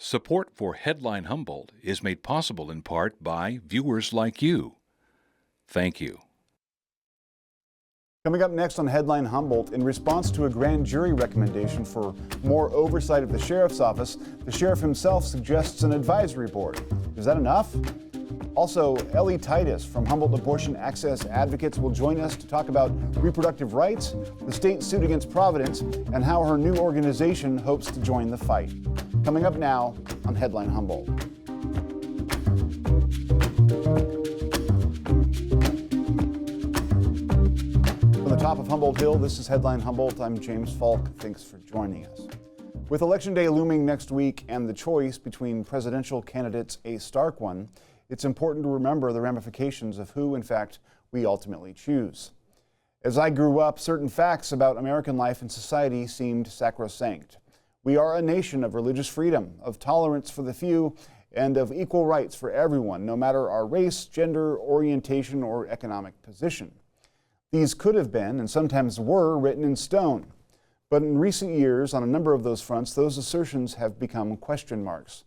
Support for Headline Humboldt is made possible in part by viewers like you. Thank you. Coming up next on Headline Humboldt, in response to a grand jury recommendation for more oversight of the sheriff's office, the sheriff himself suggests an advisory board. Is that enough? Also, Ellie Titus from Humboldt Abortion Access Advocates will join us to talk about reproductive rights, the state suit against Providence, and how her new organization hopes to join the fight. Coming up now on Headline Humboldt. From the top of Humboldt Hill, this is Headline Humboldt. I'm James Falk. Thanks for joining us. With Election Day looming next week and the choice between presidential candidates a stark one, it's important to remember the ramifications of who, in fact, we ultimately choose. As I grew up, certain facts about American life and society seemed sacrosanct. We are a nation of religious freedom, of tolerance for the few, and of equal rights for everyone, no matter our race, gender, orientation, or economic position. These could have been, and sometimes were, written in stone. But in recent years, on a number of those fronts, those assertions have become question marks.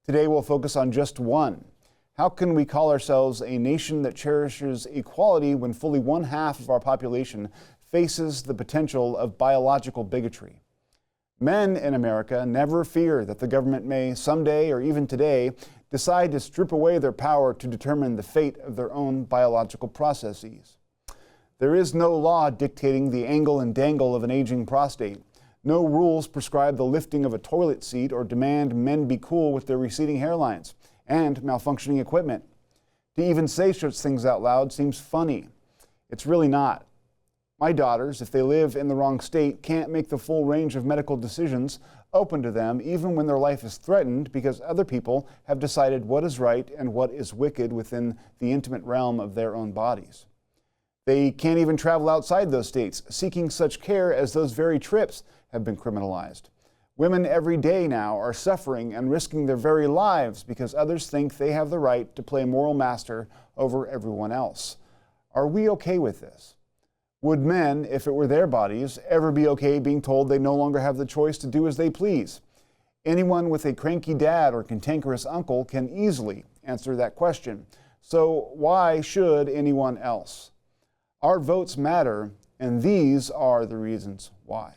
Today we'll focus on just one. How can we call ourselves a nation that cherishes equality when fully 1/2 of our population faces the potential of biological bigotry? Men in America never fear that the government may someday, or even today, decide to strip away their power to determine the fate of their own biological processes. There is no law dictating the angle and dangle of an aging prostate. No rules prescribe the lifting of a toilet seat or demand men be cool with their receding hairlines and malfunctioning equipment. To even say such things out loud seems funny. It's really not. My daughters, if they live in the wrong state, can't make the full range of medical decisions open to them even when their life is threatened because other people have decided what is right and what is wicked within the intimate realm of their own bodies. They can't even travel outside those states, seeking such care as those very trips have been criminalized. Women every day now are suffering and risking their very lives because others think they have the right to play moral master over everyone else. Are we okay with this? Would men, if it were their bodies, ever be okay being told they no longer have the choice to do as they please? Anyone with a cranky dad or cantankerous uncle can easily answer that question. So why should anyone else? Our votes matter, and these are the reasons why.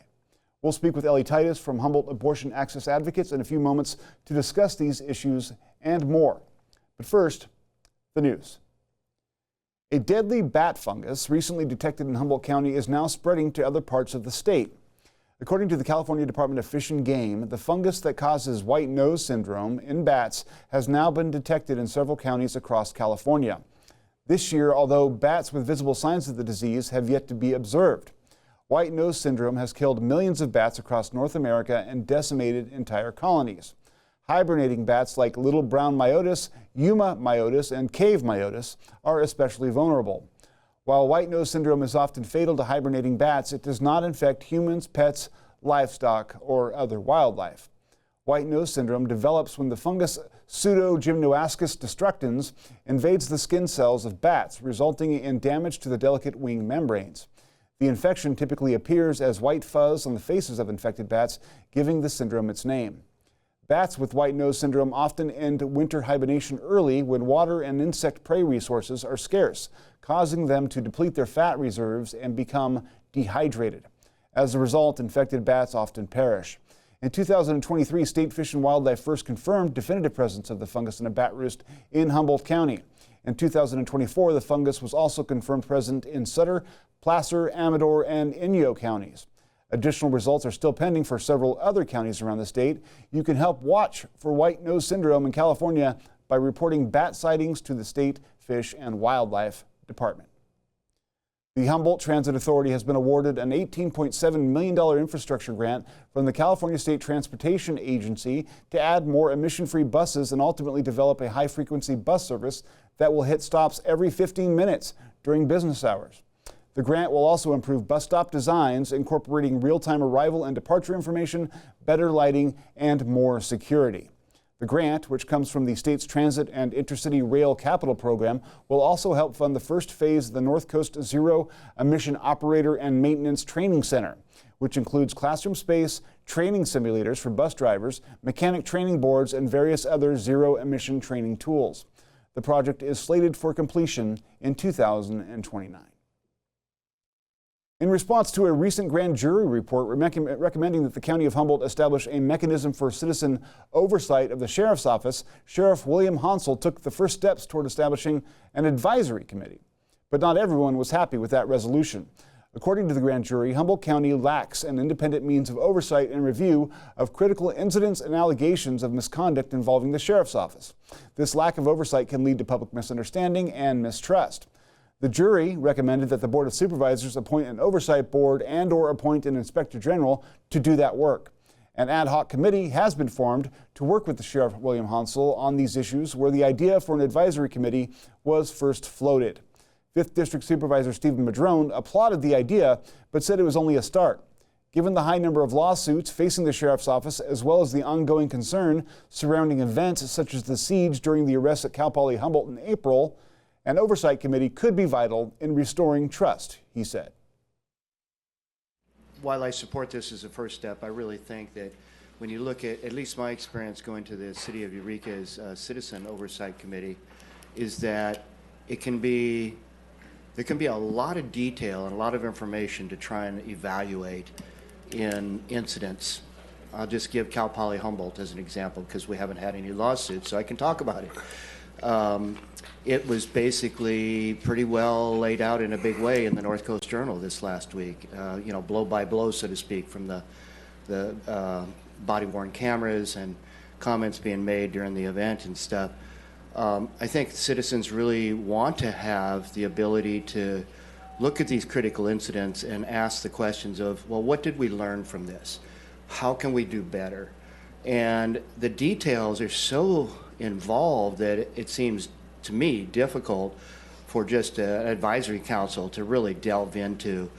We'll speak with Ellie Titus from Humboldt Abortion Access Advocates in a few moments to discuss these issues and more. But first, the news. A deadly bat fungus recently detected in Humboldt County is now spreading to other parts of the state. According to the California Department of Fish and Game, the fungus that causes white nose syndrome in bats has now been detected in several counties across California. This year, although bats with visible signs of the disease have yet to be observed. White nose syndrome has killed millions of bats across North America and decimated entire colonies. Hibernating bats like little brown myotis, Yuma myotis, and cave myotis are especially vulnerable. While white nose syndrome is often fatal to hibernating bats, it does not infect humans, pets, livestock, or other wildlife. White nose syndrome develops when the fungus Pseudogymnoascus destructans invades the skin cells of bats, resulting in damage to the delicate wing membranes. The infection typically appears as white fuzz on the faces of infected bats, giving the syndrome its name. Bats with white nose syndrome often end winter hibernation early when water and insect prey resources are scarce, causing them to deplete their fat reserves and become dehydrated. As a result, infected bats often perish. In 2023, State Fish and Wildlife first confirmed definitive presence of the fungus in a bat roost in Humboldt County. In 2024, the fungus was also confirmed present in Sutter, Placer, Amador, and Inyo counties. Additional results are still pending for several other counties around the state. You can help watch for white nose syndrome in California by reporting bat sightings to the State Fish and Wildlife Department. The Humboldt Transit Authority has been awarded an $18.7 million infrastructure grant from the California State Transportation Agency to add more emission-free buses and ultimately develop a high-frequency bus service that will hit stops every 15 minutes during business hours. The grant will also improve bus stop designs, incorporating real-time arrival and departure information, better lighting, and more security. The grant, which comes from the state's Transit and Intercity Rail Capital Program, will also help fund the first phase of the North Coast Zero Emission Operator and Maintenance Training Center, which includes classroom space, training simulators for bus drivers, mechanic training boards, and various other zero-emission training tools. The project is slated for completion in 2029. In response to a recent grand jury report recommending that the County of Humboldt establish a mechanism for citizen oversight of the Sheriff's Office, Sheriff William Honsal took the first steps toward establishing an advisory committee. But not everyone was happy with that resolution. According to the grand jury, Humboldt County lacks an independent means of oversight and review of critical incidents and allegations of misconduct involving the Sheriff's Office. This lack of oversight can lead to public misunderstanding and mistrust. The jury recommended that the Board of Supervisors appoint an oversight board and/or appoint an inspector general to do that work. An ad hoc committee has been formed to work with the Sheriff William Honsal on these issues, where the idea for an advisory committee was first floated. 5th District Supervisor Stephen Madrone applauded the idea, but said it was only a start. Given the high number of lawsuits facing the Sheriff's Office, as well as the ongoing concern surrounding events such as the siege during the arrest at Cal Poly Humboldt in April, an oversight committee could be vital in restoring trust, he said. While I support this as a first step, I really think that when you look at least my experience going to the City of Eureka's Citizen Oversight Committee, is that there can be a lot of detail and a lot of information to try and evaluate in incidents. I'll just give Cal Poly Humboldt as an example because we haven't had any lawsuits, so I can talk about it. It was basically pretty well laid out in a big way in the North Coast Journal this last week, blow by blow, so to speak, from the body-worn cameras and comments being made during the event and stuff. I think citizens really want to have the ability to look at these critical incidents and ask the questions of, well, what did we learn from this? How can we do better? And the details are so involved that it seems to me difficult for just an advisory council to really delve into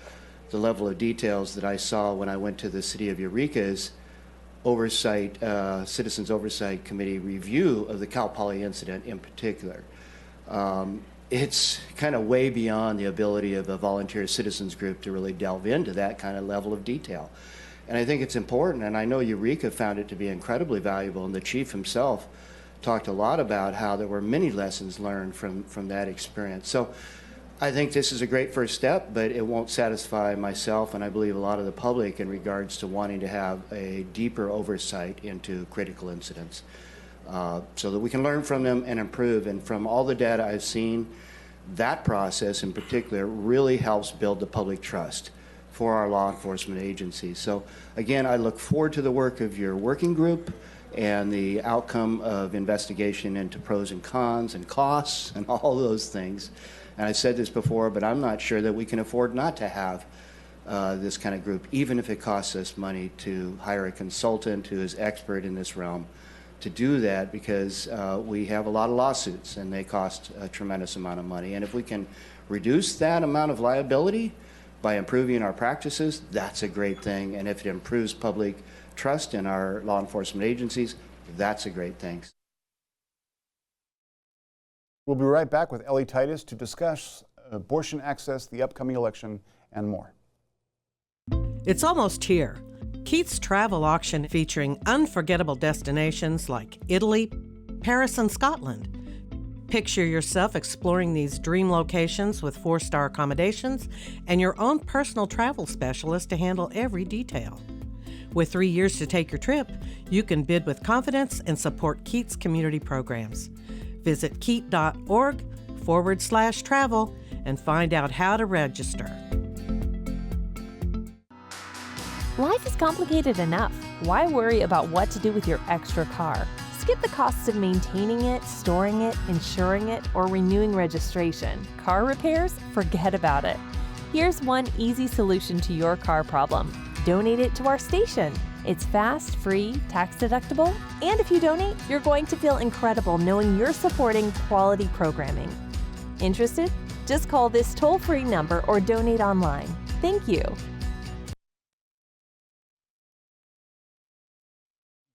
the level of details that I saw when I went to the City of Eureka's Citizens Oversight Committee review of the Cal Poly incident in particular. It's kind of way beyond the ability of a volunteer citizens group to really delve into that kind of level of detail. And I think it's important, and I know Eureka found it to be incredibly valuable, and the chief himself talked a lot about how there were many lessons learned from that experience. So I think this is a great first step, but it won't satisfy myself and I believe a lot of the public in regards to wanting to have a deeper oversight into critical incidents so that we can learn from them and improve. And from all the data I've seen, that process in particular really helps build the public trust for our law enforcement agencies. So again, I look forward to the work of your working group and the outcome of investigation into pros and cons and costs and all those things. And I've said this before, but I'm not sure that we can afford not to have this kind of group, even if it costs us money to hire a consultant who is expert in this realm to do that, because we have a lot of lawsuits and they cost a tremendous amount of money. And if we can reduce that amount of liability by improving our practices, that's a great thing. And if it improves public trust in our law enforcement agencies, that's a great thing. We'll be right back with Ellie Titus to discuss abortion access, the upcoming election, and more. It's almost here. KEET's travel auction featuring unforgettable destinations like Italy, Paris, and Scotland. Picture yourself exploring these dream locations with 4-star accommodations and your own personal travel specialist to handle every detail. With 3 years to take your trip, you can bid with confidence and support KEET's community programs. Visit keet.org/travel and find out how to register. Life is complicated enough. Why worry about what to do with your extra car? Skip the costs of maintaining it, storing it, insuring it, or renewing registration. Car repairs? Forget about it. Here's one easy solution to your car problem. Donate it to our station. It's fast, free, tax deductible, and if you donate, you're going to feel incredible knowing you're supporting quality programming. Interested? Just call this toll-free number or donate online. Thank you.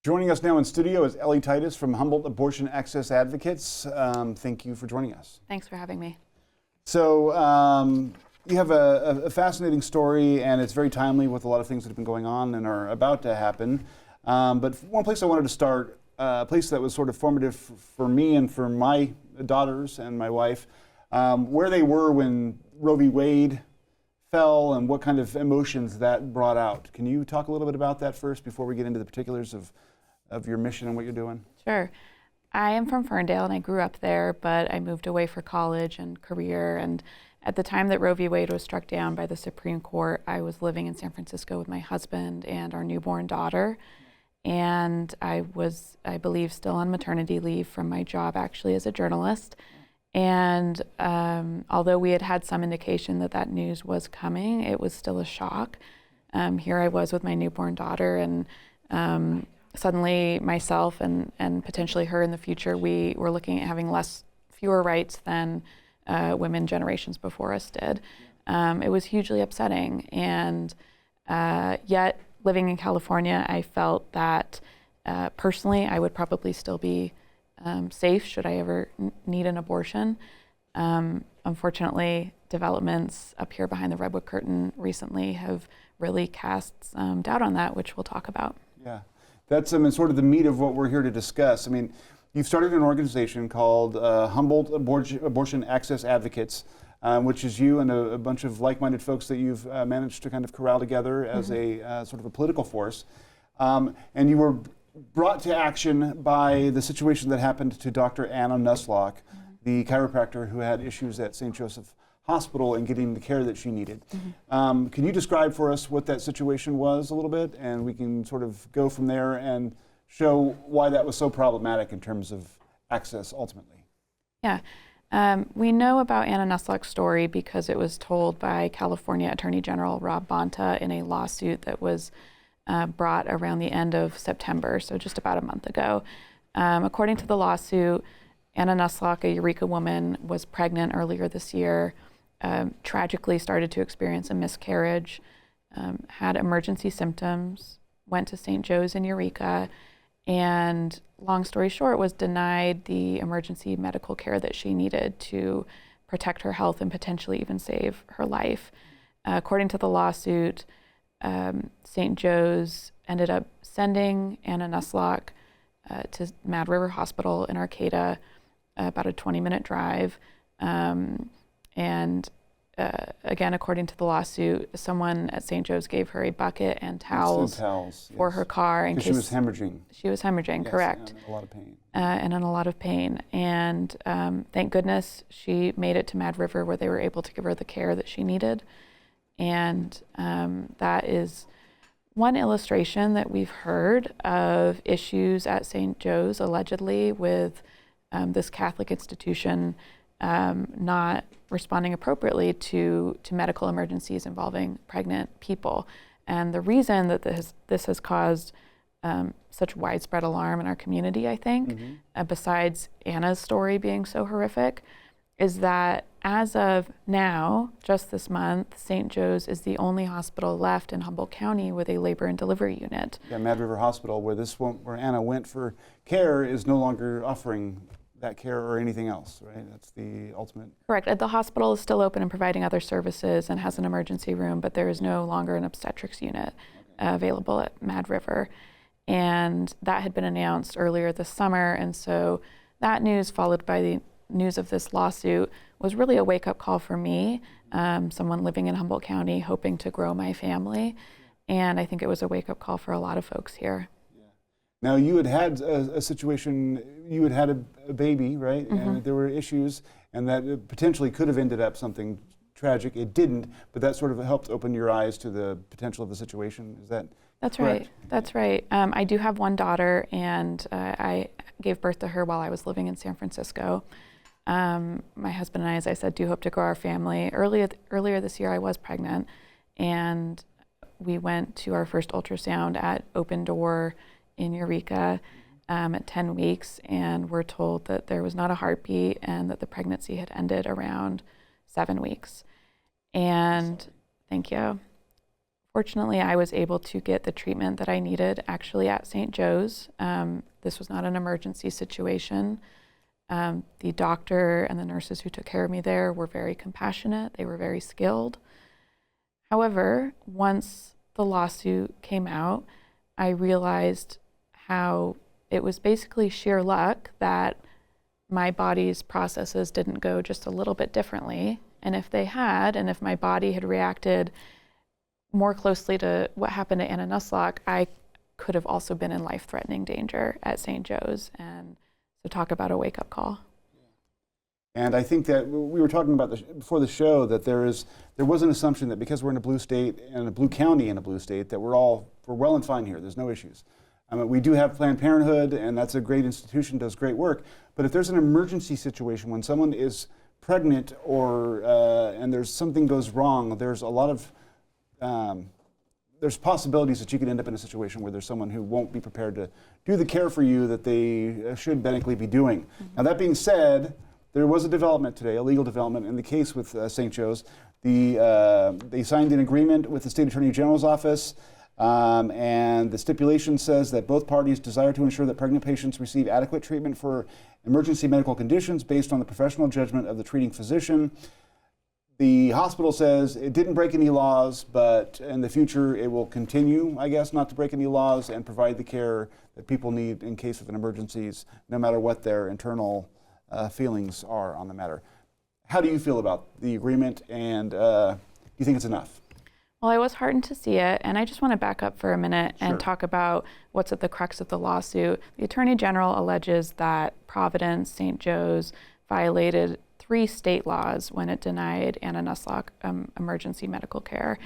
Joining us now in studio is Ellie Titus from Humboldt Abortion Access Advocates. Thank you for joining us. Thanks for having me. So you have a fascinating story, and it's very timely with a lot of things that have been going on and are about to happen. But one place I wanted to start, a place that was sort of formative for me and for my daughters and my wife, where they were when Roe v. Wade fell and what kind of emotions that brought out. Can you talk a little bit about that first before we get into the particulars of your mission and what you're doing? Sure. I am from Ferndale and I grew up there, but I moved away for college and career. And at the time that Roe v. Wade was struck down by the Supreme Court, I was living in San Francisco with my husband and our newborn daughter. And I was, I believe, still on maternity leave from my job actually as a journalist. And although we had had some indication that that news was coming, it was still a shock. Here I was with my newborn daughter, and suddenly myself and potentially her in the future, we were looking at having fewer rights than women generations before us did. It was hugely upsetting, and yet living in California, I felt that personally I would probably still be safe should I ever need an abortion. Unfortunately, developments up here behind the redwood curtain recently have really cast some doubt on that, which we'll talk about. Yeah, that's sort of the meat of what we're here to discuss. I mean, you've started an organization called Humboldt Abortion Access Advocates, which is you and a bunch of like-minded folks that you've managed to kind of corral together as a sort of a political force. And you were brought to action by the situation that happened to Dr. Anna Nusslock, the chiropractor who had issues at St. Joseph Hospital and getting the care that she needed. Can you describe for us what that situation was a little bit, and we can sort of go from there and show why that was so problematic in terms of access ultimately? Yeah. We know about Anna Nusslock's story because it was told by California Attorney General Rob Bonta in a lawsuit that was brought around the end of September, so just about a month ago. According to the lawsuit, Anna Nusslock, a Eureka woman, was pregnant earlier this year, tragically started to experience a miscarriage, had emergency symptoms, went to St. Joe's in Eureka, and long story short, was denied the emergency medical care that she needed to protect her health and potentially even save her life. According to the lawsuit, St. Joe's ended up sending Anna Nusslock to Mad River Hospital in Arcata, about a 20-minute drive. And again, according to the lawsuit, someone at St. Joe's gave her a bucket and towels for her car in case she was hemorrhaging. She was hemorrhaging, yes, correct. And in a lot of pain. And in a lot of pain. And thank goodness she made it to Mad River where they were able to give her the care that she needed. And that is one illustration that we've heard of issues at St. Joe's allegedly with this Catholic institution not responding appropriately to medical emergencies involving pregnant people. And the reason that this has caused such widespread alarm in our community, I think, besides Anna's story being so horrific, is that as of now, just this month, St. Joe's is the only hospital left in Humboldt County with a labor and delivery unit. Yeah, Mad River Hospital, where Anna went for care, is no longer offering that care or anything else, right? That's the ultimate. Correct. The hospital is still open and providing other services and has an emergency room, but there is no longer an obstetrics unit available at Mad River. And that had been announced earlier this summer, and so that news, followed by the news of this lawsuit, was really a wake-up call for me, someone living in Humboldt County hoping to grow my family, and I think it was a wake-up call for a lot of folks here. Yeah. Now, you had a situation, you had a baby, right? And there were issues, and that potentially could have ended up something tragic. It didn't, but that sort of helped open your eyes to the potential of the situation. Is that That's correct? right. That's right. I do have one daughter, and I gave birth to her while I was living in San Francisco. My husband and I, as I said, do hope to grow our family. Earlier this year, I was pregnant, and we went to our first ultrasound at Open Door in Eureka at 10 weeks, and we're told that there was not a heartbeat and that the pregnancy had ended around 7 weeks. And thank you. Fortunately, I was able to get the treatment that I needed actually at St. Joe's. This was not an emergency situation. The doctor and the nurses who took care of me there were very compassionate. They were very skilled. However, once the lawsuit came out, I realized how it was basically sheer luck that my body's processes didn't go just a little bit differently. And if they had, and if my body had reacted more closely to what happened to Anna Nusslock, I could have also been in life-threatening danger at St. Joe's. And so talk about a wake-up call. And I think that we were talking about before the show that there was an assumption that because we're in a blue state and a blue county in a blue state that we're well and fine here. There's no issues. We do have Planned Parenthood, and that's a great institution, does great work. But if there's an emergency situation when someone is pregnant or and there's something goes wrong, there's a lot of there's possibilities that you could end up in a situation where there's someone who won't be prepared to do the care for you that they should medically be doing. Mm-hmm. Now that being said, there was a development today, a legal development in the case with St. Joe's. They signed an agreement with the State Attorney General's office, and the stipulation says that both parties desire to ensure that pregnant patients receive adequate treatment for emergency medical conditions based on the professional judgment of the treating physician. The hospital says it didn't break any laws, but in the future it will continue, I guess, not to break any laws and provide the care that people need in case of an emergencies, no matter what their internal feelings are on the matter. How do you feel about the agreement, and do you think it's enough? Well, I was heartened to see it, and I just want to back up for a minute and Sure. talk about what's at the crux of the lawsuit. The Attorney General alleges that Providence, St. Joe's, violated 3 state laws when it denied Anna Nusslock emergency medical care.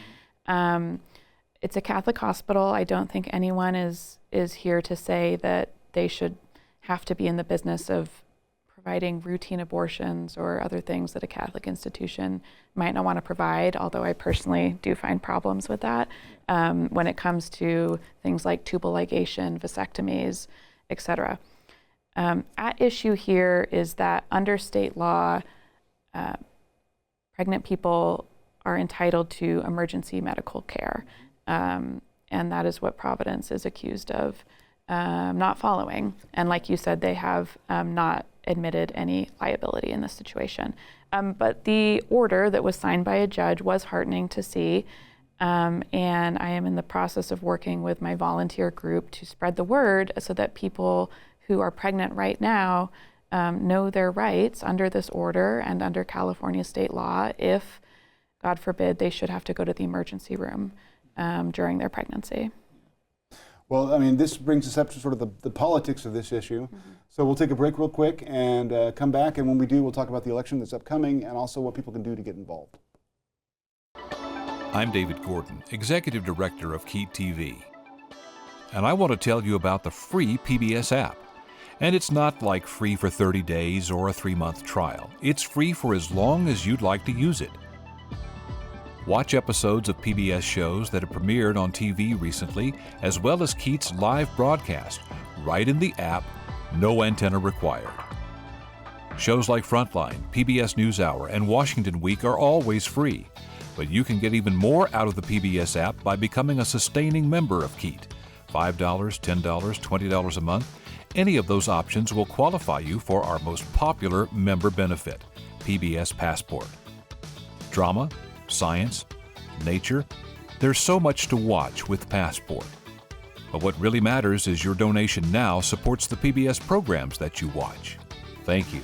It's a Catholic hospital. I don't think anyone is here to say that they should have to be in the business of providing routine abortions or other things that a Catholic institution might not want to provide, although I personally do find problems with that when it comes to things like tubal ligation, vasectomies, etc. At issue here is that under state law, pregnant people are entitled to emergency medical care, and that is what Providence is accused of not following. And like you said, they have not admitted any liability in this situation. But the order that was signed by a judge was heartening to see, and I am in the process of working with my volunteer group to spread the word so that people who are pregnant right now know their rights under this order and under California state law if, God forbid, they should have to go to the emergency room during their pregnancy. Well, I mean, this brings us up to sort of the politics of this issue. Mm-hmm. So we'll take a break real quick and come back, and when we do, we'll talk about the election that's upcoming and also what people can do to get involved. I'm David Gordon, Executive Director of KEET TV. And I want to tell you about the free PBS app. And it's not like free for 30 days or a 3-month trial. It's free for as long as you'd like to use it. Watch episodes of PBS shows that have premiered on TV recently, as well as KEET's live broadcast, right in the app, no antenna required. Shows like Frontline, PBS NewsHour, and Washington Week are always free, but you can get even more out of the PBS app by becoming a sustaining member of KEET. $5, $10, $20 a month. Any of those options will qualify you for our most popular member benefit, PBS Passport. Drama, science, nature, there's so much to watch with Passport. But what really matters is your donation now supports the PBS programs that you watch. Thank you.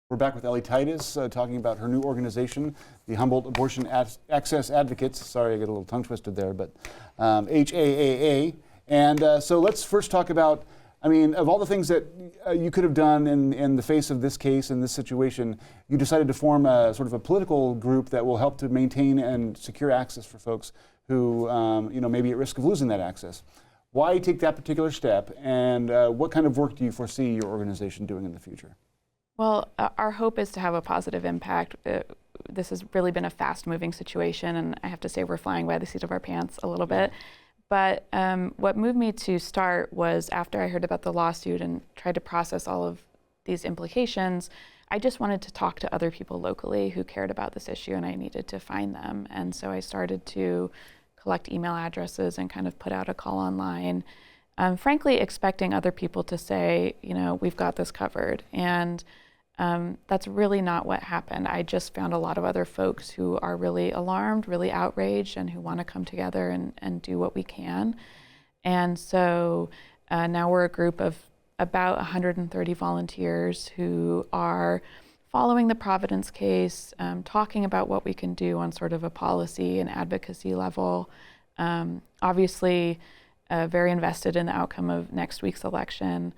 We're back with Ellie Titus talking about her new organization, the Humboldt Abortion Access Advocates. Sorry, I get a little tongue twisted there, but HAAA. And so let's first talk about, I mean, of all the things that you could have done in the face of this case, in this situation, you decided to form a sort of a political group that will help to maintain and secure access for folks who may be at risk of losing that access. Why take that particular step, and what kind of work do you foresee your organization doing in the future? Well, our hope is to have a positive impact. This has really been a fast-moving situation, and I have to say we're flying by the seat of our pants a little bit. But what moved me to start was after I heard about the lawsuit and tried to process all of these implications, I just wanted to talk to other people locally who cared about this issue, and I needed to find them. And so I started to collect email addresses and kind of put out a call online, frankly expecting other people to say, we've got this covered. And that's really not what happened. I just found a lot of other folks who are really alarmed, really outraged, and who want to come together and do what we can. And so now we're a group of about 130 volunteers who are following the Providence case, talking about what we can do on sort of a policy and advocacy level. Obviously, very invested in the outcome of next week's election.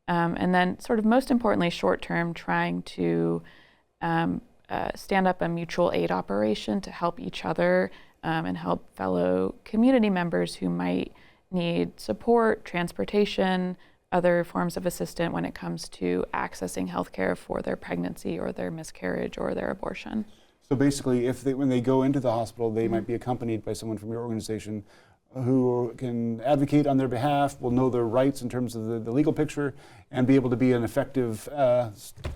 And then sort of most importantly, short term, trying to stand up a mutual aid operation to help each other and help fellow community members who might need support, transportation, other forms of assistance when it comes to accessing healthcare for their pregnancy or their miscarriage or their abortion. So basically, when they go into the hospital, they might be accompanied by someone from your organization who can advocate on their behalf, will know their rights in terms of the legal picture, and be able to be an effective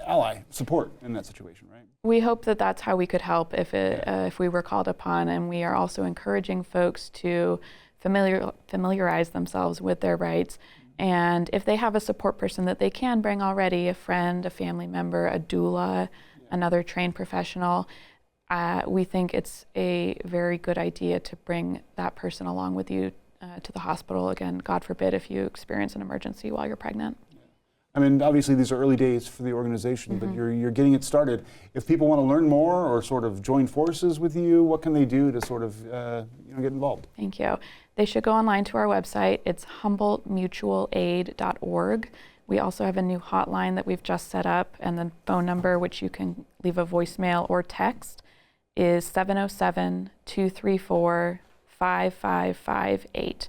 ally, support in that situation, right? We hope that that's how we could help if we were called upon, and we are also encouraging folks to familiarize themselves with their rights. And if they have a support person that they can bring already, a friend, a family member, a doula, another trained professional, we think it's a very good idea to bring that person along with you to the hospital. Again, God forbid if you experience an emergency while you're pregnant. I mean, obviously these are early days for the organization, but you're getting it started. If people want to learn more or sort of join forces with you, what can they do to sort of get involved? Thank you. They should go online to our website. It's humboldtmutualaid.org. We also have a new hotline that we've just set up, and the phone number, which you can leave a voicemail or text, is 707-234-5558.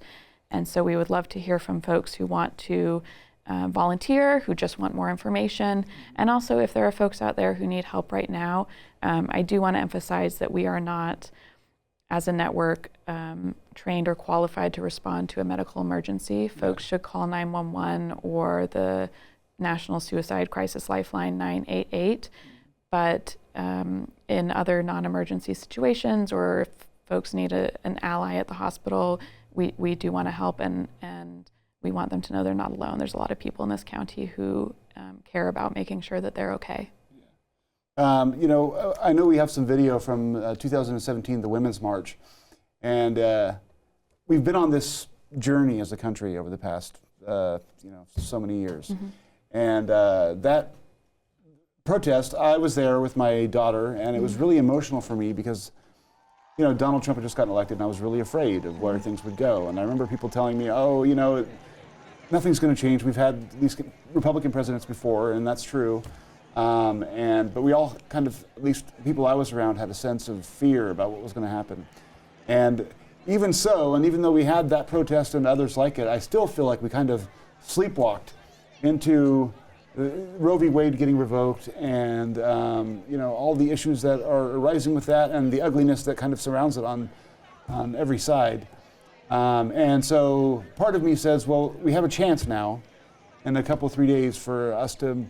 And so we would love to hear from folks who want to volunteer, who just want more information, and also if there are folks out there who need help right now. I do want to emphasize that we are not, as a network, trained or qualified to respond to a medical emergency. Folks should call 911 or the National Suicide Crisis Lifeline 988. But in other non-emergency situations, or if folks need an ally at the hospital, we do want to help, and we want them to know they're not alone. There's a lot of people in this county who care about making sure that they're okay. I know we have some video from 2017, the Women's March, and we've been on this journey as a country over the past, so many years. And that protest, I was there with my daughter, and it was really emotional for me because, Donald Trump had just gotten elected, and I was really afraid of where things would go. And I remember people telling me, nothing's going to change. We've had these Republican presidents before, and that's true. But we all kind of, at least people I was around, had a sense of fear about what was going to happen. And even so, and even though we had that protest and others like it, I still feel like we kind of sleepwalked into Roe v. Wade getting revoked, and all the issues that are arising with that, and the ugliness that kind of surrounds it on every side. And so part of me says, well, we have a chance now in a couple, 3 days for us to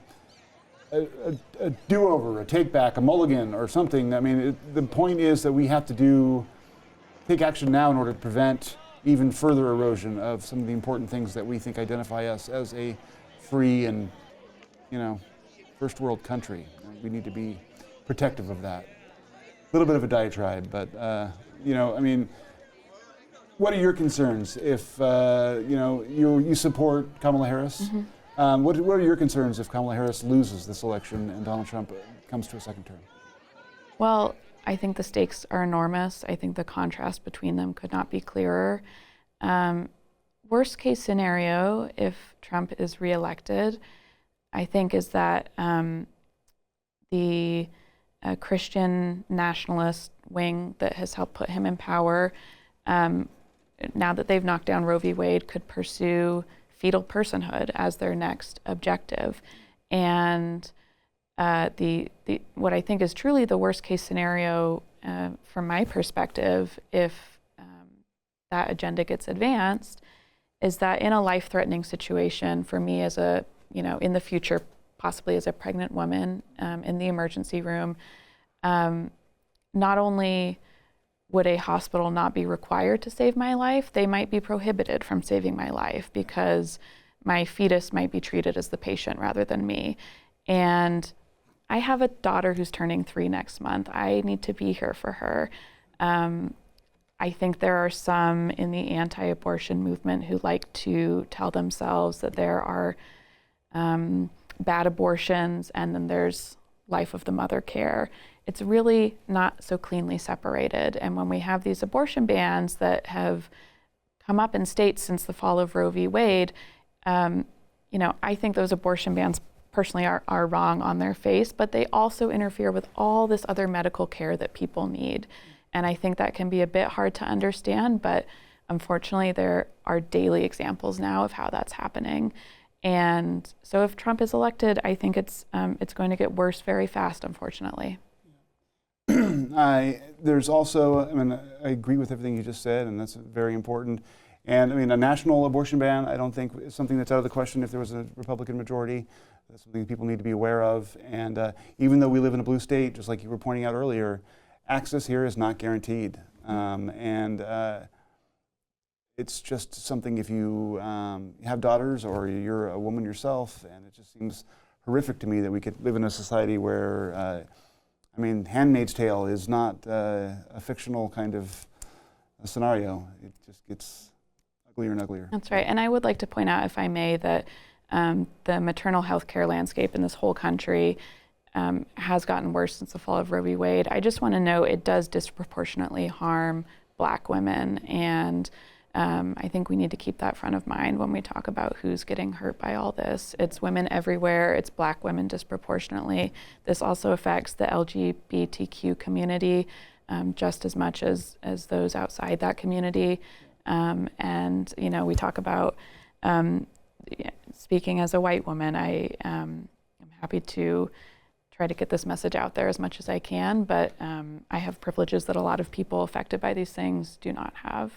a do-over, a take-back, a mulligan or something. I mean, the point is that we have to take action now in order to prevent even further erosion of some of the important things that we think identify us as a free and first world country. We need to be protective of that. A little bit of a diatribe, but what are your concerns if you support Kamala Harris? What are your concerns if Kamala Harris loses this election and Donald Trump comes to a second term? Well, I think the stakes are enormous. I think the contrast between them could not be clearer. Worst case scenario, if Trump is reelected, I think is that the Christian nationalist wing that has helped put him in power, now that they've knocked down Roe v. Wade, could pursue fetal personhood as their next objective. And what I think is truly the worst case scenario from my perspective, if that agenda gets advanced, is that in a life-threatening situation for me as a, in the future, possibly as a pregnant woman in the emergency room, not only would a hospital not be required to save my life, they might be prohibited from saving my life because my fetus might be treated as the patient rather than me. And I have a daughter who's turning 3 next month. I need to be here for her. I think there are some in the anti-abortion movement who like to tell themselves that there are bad abortions and then there's life of the mother care. It's really not so cleanly separated. And when we have these abortion bans that have come up in states since the fall of Roe v. Wade, I think those abortion bans personally are wrong on their face, but they also interfere with all this other medical care that people need. And I think that can be a bit hard to understand, but unfortunately there are daily examples now of how that's happening. And so if Trump is elected, I think it's going to get worse very fast, unfortunately. There's also, I agree with everything you just said, and that's very important. And a national abortion ban, I don't think is something that's out of the question if there was a Republican majority. That's something people need to be aware of. And even though we live in a blue state, just like you were pointing out earlier, access here is not guaranteed. It's just something if you have daughters or you're a woman yourself, and it just seems horrific to me that we could live in a society where, Handmaid's Tale is not a fictional kind of a scenario. It just gets uglier and uglier. That's right. And I would like to point out, if I may, that the maternal health care landscape in this whole country has gotten worse since the fall of Roe v. Wade. I just want to note it does disproportionately harm Black women, and I think we need to keep that front of mind when we talk about who's getting hurt by all this. It's women everywhere. It's Black women disproportionately. This also affects the LGBTQ community just as much as those outside that community. And we talk about, speaking as a white woman, I am happy to try to get this message out there as much as I can, but I have privileges that a lot of people affected by these things do not have.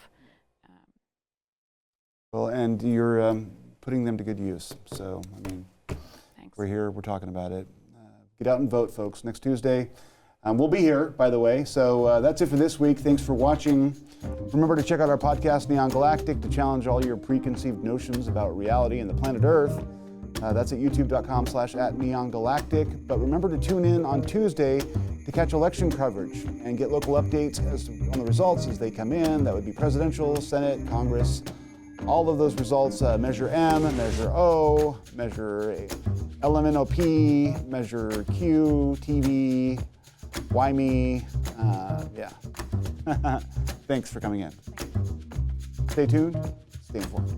Well, and you're putting them to good use. So, Thanks. We're here, we're talking about it. Get out and vote, folks, next Tuesday. We'll be here, by the way. So that's it for this week. Thanks for watching. Remember to check out our podcast, Neon Galactic, to challenge all your preconceived notions about reality and the planet Earth. That's at youtube.com/@neongalactic. But remember to tune in on Tuesday to catch election coverage and get local updates on the results as they come in. That would be presidential, Senate, Congress. All of those results, Measure M, Measure O, Measure LMNOP, Measure Q, TV, Why Me? Thanks for coming in. Stay tuned, stay informed.